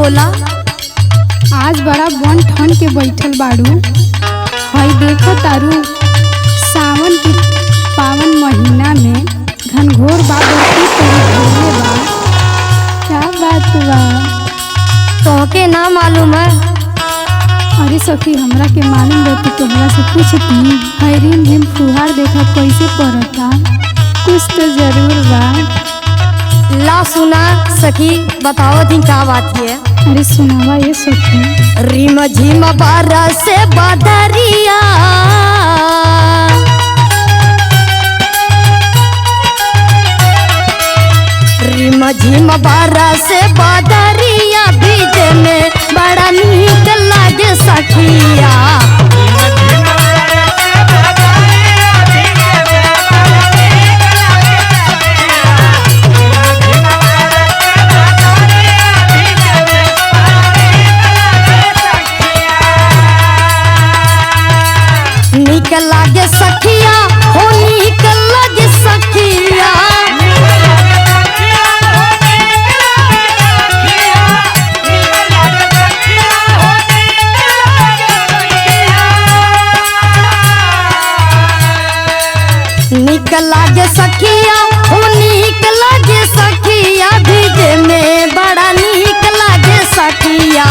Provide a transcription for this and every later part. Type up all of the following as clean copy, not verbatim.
बोला। आज बड़ा बन ठन के बैठल बाड़ू। हई देखो तारू, सावन के पावन महीना में घनघोर बादल बा। क्या बात बा? तोहके ना मालूम है? अरे सखी, हमरा के मालूम रहती तोहरा से पूछती। हई रिम झिम फुहार देखा कैसे पड़ता, कुछ तो जरूर बा। ला सुना सखी, बताओ दिन का बात है। अरे सुनावा ये सखी। रिम झिम बरस बदरिया, रिम झिम बरस बदरिया, भीजे में बड़ा नीक लागे सखिया। नीक लागे सखिया हो, नीक लागे सखिया। नीक लागे सखिया हो, नीक लागे सखिया, भीजे में बड़ा नीक लागे सखिया।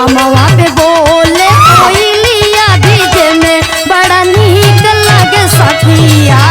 अमवा पे बोले कोयलिया, भीजे में बड़ा नीक लागे सखिया।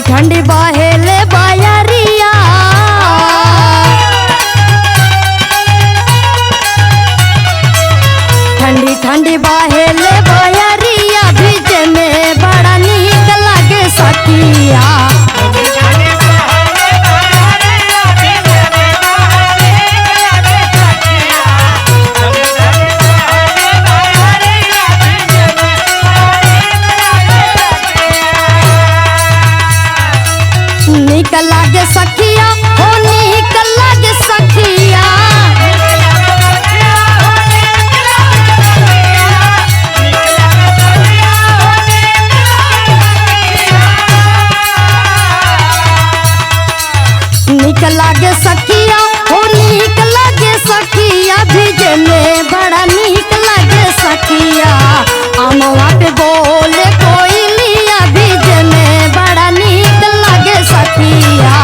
ठंडी बहेले बायरिया, ठंडी ठंडी बहेले बायरिया, भीजे में बड़ा नीक लागे सखिया। नीक लागे सखिया हो, नीक लागे सखिया। नीक लागे सखिया हो, नीक लागे सखिया, भीजे में बड़ा नीक लागे सखिया। अमवा पे बोले कोयलिया, भीजे में बड़ा नीक लागे सखिया।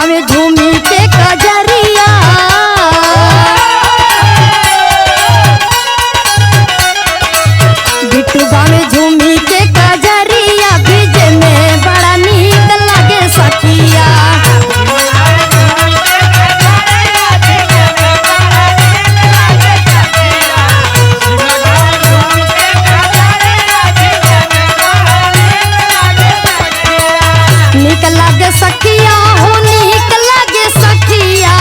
गावे झूमी के कजरिया बिट्टू गावे झूमी के कजरिया भीजे में बड़ा नीक लगे सखिया नीक लगे सखिया हो नीक लगे सखिया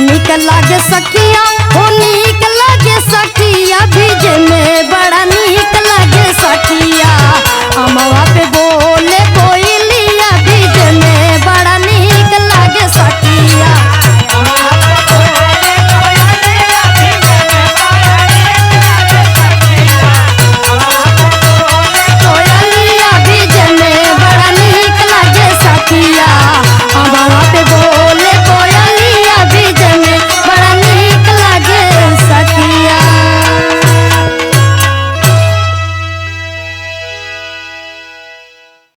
नीक लगे सखिया हो नीक लगे सखिया भीजे में